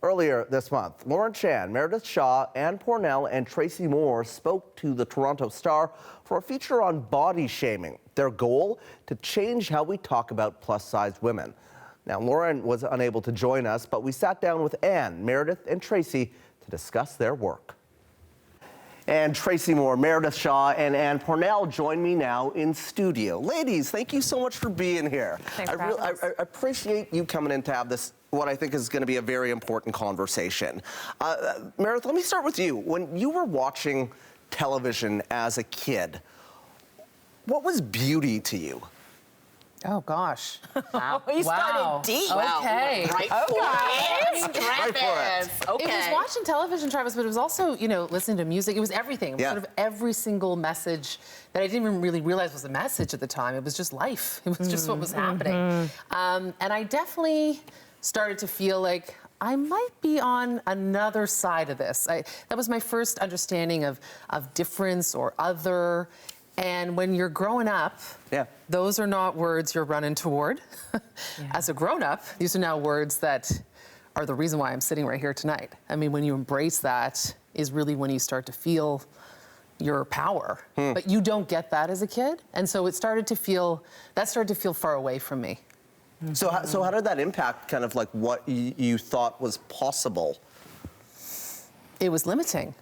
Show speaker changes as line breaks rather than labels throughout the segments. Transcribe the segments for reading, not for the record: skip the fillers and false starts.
Earlier this month, Lauren Chan, Meredith Shaw, and Pornel and Tracy Moore spoke to the Toronto Star for a feature on body shaming. Their goal, to change how we talk about plus-sized women. Now, Lauren was unable to join us, but we sat down with Anne, Meredith, and Tracy to discuss their work. And Tracy Moore, Meredith Shaw, and Anne Pornel join me now in studio. Ladies, thank you so much for being here. I appreciate you coming in to have this, what I think is going to be a very important conversation. Meredith, let me start with you. When you were watching television as a kid, what was beauty to you?
Oh, gosh.
Wow. You started deep.
Wow. Okay.
Right
Okay. It was watching television, Travis, but it was also, you know, listening to music. It was everything. It was sort of every single message that I didn't even really realize was a message at the time. It was just life. It was just what was happening. And I definitely started to feel like I might be on another side of this. That was my first understanding of difference or other. And when you're growing up, those are not words you're running toward. As a grown-up, these are now words that are the reason why I'm sitting right here tonight. I mean, when you embrace that is really when you start to feel your power. But you don't get that as a kid. And so that started to feel far away from me.
So how did that impact kind of like what you thought was possible?
It was limiting.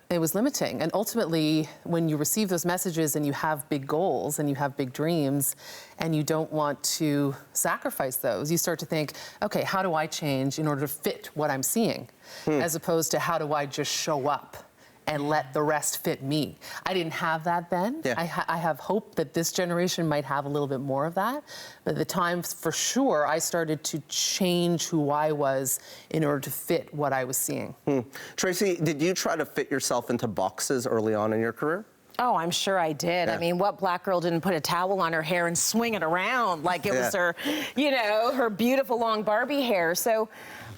It was limiting. And ultimately, when you receive those messages and you have big goals and you have big dreams and you don't want to sacrifice those, you start to think, okay, how do I change in order to fit what I'm seeing? As opposed to how do I just show up and let the rest fit me? I didn't have that then. I have hope that this generation might have a little bit more of that. But at the time, for sure, I started to change who I was in order to fit what I was seeing.
Tracy, did you try to fit yourself into boxes early on in your career?
Oh, I'm sure I did. I mean, what black girl didn't put a towel on her hair and swing it around like it was her, you know, her beautiful long Barbie hair? So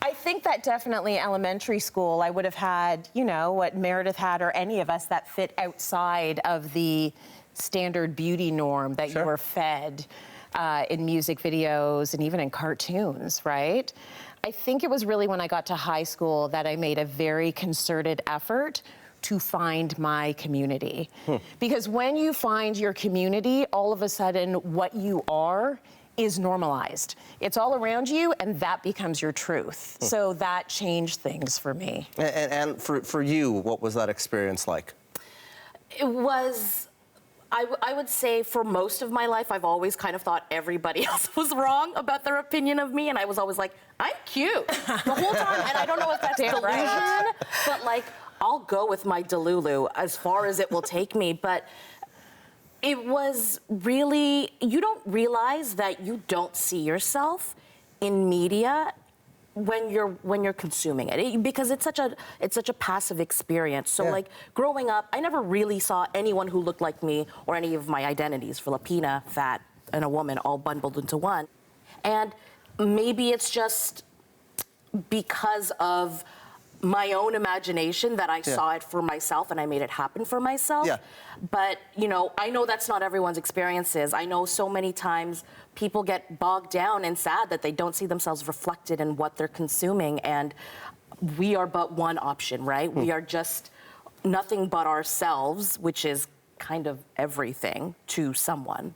I think that definitely elementary school, I would have had, you know, what Meredith had or any of us that fit outside of the standard beauty norm that you were fed in music videos and even in cartoons, right? I think it was really when I got to high school that I made a very concerted effort to find my community. Because when you find your community, all of a sudden what you are is normalized. It's all around you, and that becomes your truth. So that changed things for me.
And for you, what was that experience like?
It was, I would say for most of my life, I've always kind of thought everybody else was wrong about their opinion of me, and I was always like, I'm cute the whole time, and I don't know if that's delusion, but like, I'll go with my Delulu as far as it will take me, but it was really, you don't realize that you don't see yourself in media when you're consuming it, because it's such a passive experience. So like growing up, I never really saw anyone who looked like me or any of my identities, Filipina, fat, and a woman all bundled into one. And maybe it's just because of my own imagination that I saw it for myself and I made it happen for myself. But, you know, I know that's not everyone's experiences. I know so many times people get bogged down and sad that they don't see themselves reflected in what they're consuming. And we are but one option, right? We are just nothing but ourselves, which is kind of everything to someone.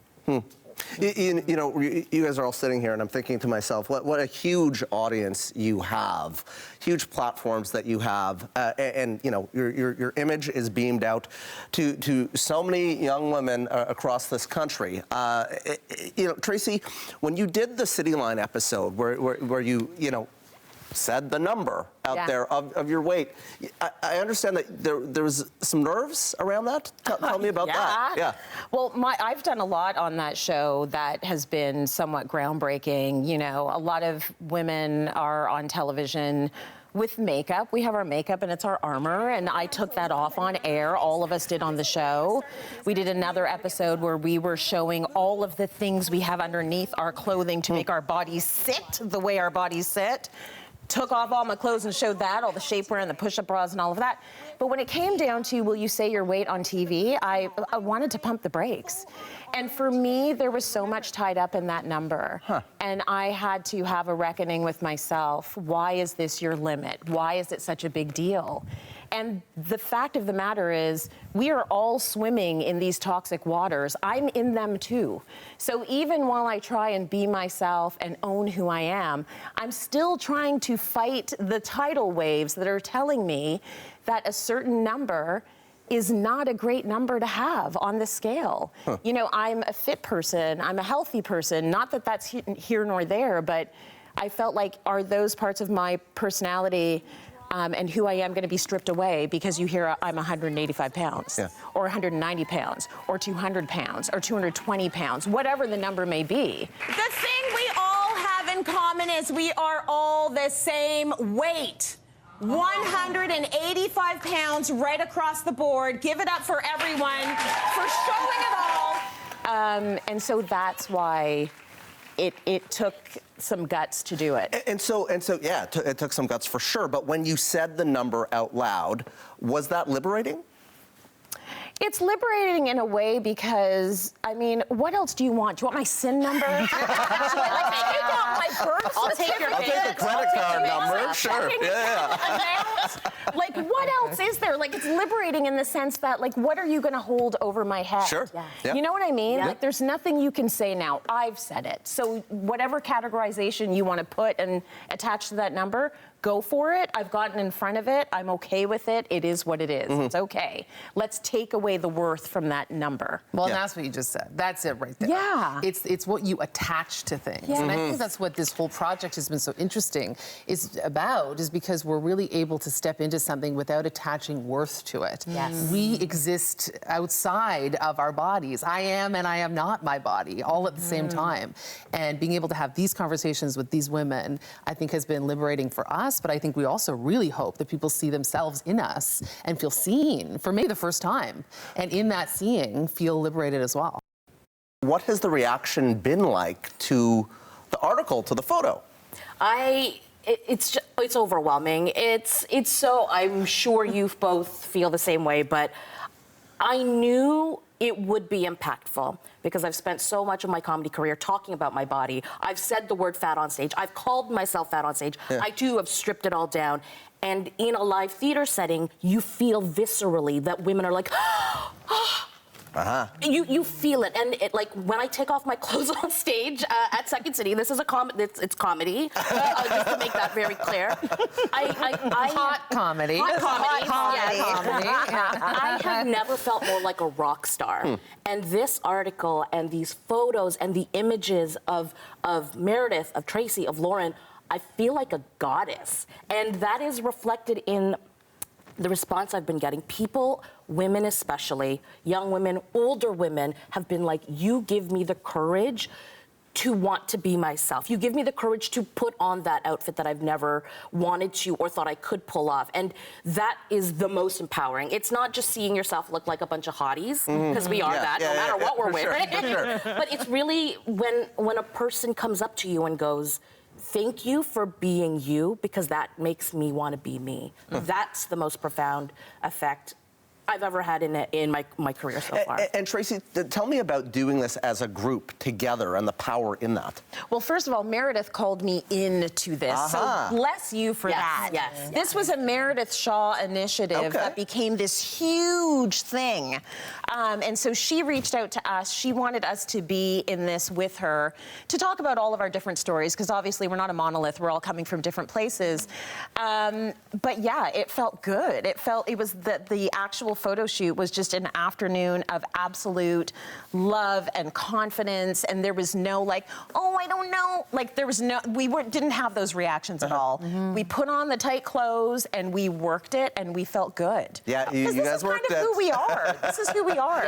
You know, you guys are all sitting here, and I'm thinking to myself, what a huge audience you have, huge platforms that you have, and you know, your image is beamed out to so many young women across this country. You know, Tracy, when you did the City Line episode, where you know, said the number out there of your weight. I understand that there was some nerves around that. Tell me about that.
Well, I've done a lot on that show that has been somewhat groundbreaking. You know, a lot of women are on television with makeup. We have our makeup and it's our armor, and I took that off on air. All of us did on the show. We did another episode where we were showing all of the things we have underneath our clothing to make our bodies sit the way our bodies sit. took off all my clothes and showed that, all the shapewear and the push-up bras and all of that. But when it came down to, will you say your weight on TV, I wanted to pump the brakes. And for me, there was so much tied up in that number. And I had to have a reckoning with myself. Why is this your limit? Why is it such a big deal? And the fact of the matter is, we are all swimming in these toxic waters. I'm in them too. So even while I try and be myself and own who I am, I'm still trying to fight the tidal waves that are telling me that a certain number is not a great number to have on the scale. You know, I'm a fit person, I'm a healthy person, not that that's here nor there, but I felt like, are those parts of my personality and who I am going to be stripped away because you hear I'm 185 pounds, or 190 pounds, or 200 pounds, or 220 pounds, whatever the number may be. The thing we all have in common is we are all the same weight. 185 pounds right across the board. Give it up for everyone for showing it all. And so that's why it took some guts to do it.
And so yeah, it took some guts for sure. But when you said the number out loud, was that liberating?
It's liberating in a way because, I mean, what else do you want? Do you want my SIN number? Like, you want my birth
I'll take your
I'll take the credit card number, sure.
Like, what else is there? Like, it's liberating in the sense that, like, what are you going to hold over my head?
Sure. Yeah.
You know what I mean? Like, there's nothing you can say now. I've said it. So whatever categorization you want to put and attach to that number, go for it. I've gotten in front of it. I'm okay with it. It is what it is. It's okay. Let's take away the worth from that number.
Well, and that's what you just said. That's it right there.
Yeah.
It's what you attach to things. And I think that's what this whole project has been so interesting is because we're really able to step into something without attaching worth to it.
Yes.
We exist outside of our bodies. I am and I am not my body all at the same time. And being able to have these conversations with these women, I think has been liberating for us. But I think we also really hope that people see themselves in us and feel seen for maybe the first time. And in that seeing, feel liberated as well.
What has the reaction been like to the article, to the photo?
It's overwhelming. It's so, I'm sure you both feel the same way, but I knew it would be impactful because I've spent so much of my comedy career talking about my body. I've said the word fat on stage. I've called myself fat on stage. I too have stripped it all down. And in a live theater setting, you feel viscerally that women are like, You feel it, and it, like when I take off my clothes on stage at Second City, this is it's comedy, just to make that very clear.
Hot comedy.
I have never felt more like a rock star, and this article and these photos and the images of Meredith, of Tracy, of Lauren, I feel like a goddess, and that is reflected in the response I've been getting. People, women especially, young women, older women, have been like, you give me the courage to want to be myself. You give me the courage to put on that outfit that I've never wanted to or thought I could pull off. And that is the most empowering. It's not just seeing yourself look like a bunch of hotties, because we are no matter what we're wearing.
Sure.
But it's really when a person comes up to you and goes, thank you for being you, because that makes me want to be me. That's the most profound effect I've ever had in my career so far.
And Tracy, tell me about doing this as a group together and the power in that.
Well, first of all, Meredith called me into this, so bless you for that.
Yes.
This was a Meredith Shaw initiative that became this huge thing. And so she reached out to us. She wanted us to be in this with her to talk about all of our different stories, because obviously we're not a monolith. We're all coming from different places. But yeah, it felt good. It was the actual photo shoot was just an afternoon of absolute love and confidence, and there was no like, oh, I don't know. Like there was no, didn't have those reactions at all. We put on the tight clothes and we worked it and we felt good.
Yeah, you guys worked it.
This is kind of who we are. This is who we are.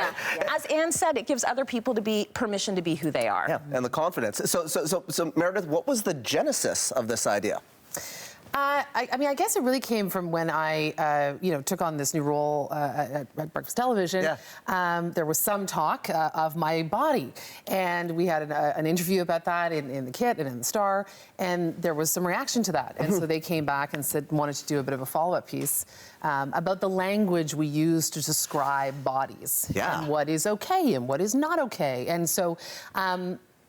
As Anne said, it gives other people permission to be who they are.
Yeah, and the confidence. So Meredith, what was the genesis of this idea?
I mean, I guess it really came from when I, took on this new role at Breakfast Television.
Yeah.
There was some talk of my body, and we had an interview about that in the Kit and in the Star, and there was some reaction to that. And so they came back and wanted to do a bit of a follow-up piece about the language we use to describe bodies, and what is okay and what is not okay. And so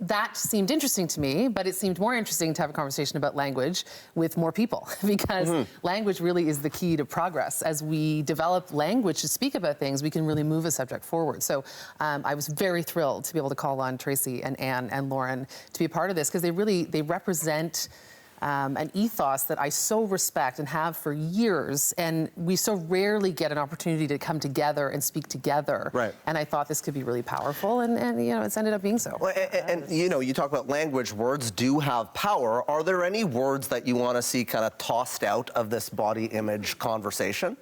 that seemed interesting to me, but it seemed more interesting to have a conversation about language with more people, because language really is the key to progress. As we develop language to speak about things, we can really move a subject forward. So I was very thrilled to be able to call on Tracy and Anne and Lauren to be a part of this, because they represent an ethos that I so respect and have for years, and we so rarely get an opportunity to come together and speak together.
Right.
And I thought this could be really powerful, and it's ended up being so.
Well, and you talk about language. Words do have power. Are there any words that you want to see kind of tossed out of this body image conversation?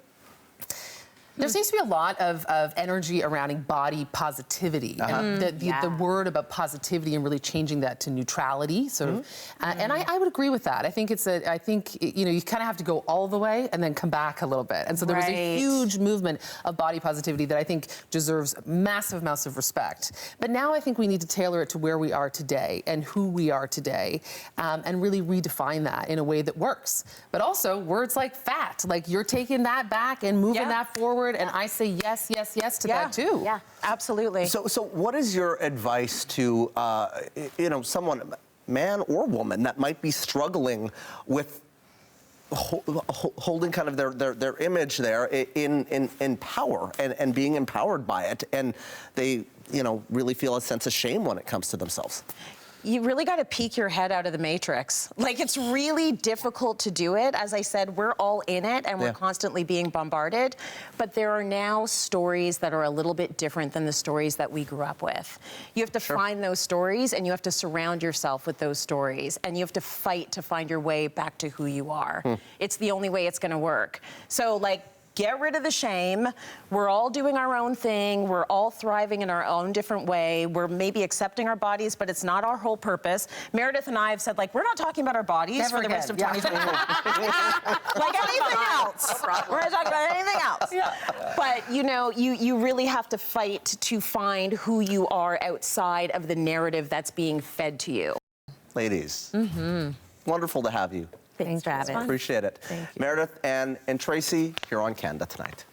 There seems to be a lot of energy around body positivity, and the word about positivity and really changing that to neutrality, sort of. And I would agree with that. I think you kind of have to go all the way and then come back a little bit. And so there was a huge movement of body positivity that I think deserves massive amounts of respect. But now I think we need to tailor it to where we are today and who we are today, and really redefine that in a way that works. But also words like fat, like you're taking that back and moving that forward. And I say yes, yes, yes to that too.
Yeah, absolutely.
So what is your advice to, someone, man or woman, that might be struggling with holding kind of their image there in power and being empowered by it, and they, really feel a sense of shame when it comes to themselves?
You really got to peek your head out of the matrix. Like, it's really difficult to do it. As I said, we're all in it and we're constantly being bombarded. But there are now stories that are a little bit different than the stories that we grew up with. You have to find those stories, and you have to surround yourself with those stories, and you have to fight to find your way back to who you are. It's the only way it's going to work. So, get rid of the shame. We're all doing our own thing. We're all thriving in our own different way. We're maybe accepting our bodies, but it's not our whole purpose. Meredith and I have said, we're not talking about our bodies for the rest of 2024. Like anything else. We're not talking about anything else. But, you really have to fight to find who you are outside of the narrative that's being fed to you.
Ladies, wonderful to have you.
Thanks for having us.
Appreciate it.
Thank you.
Meredith, Anne, and Tracy, here on Canada Tonight.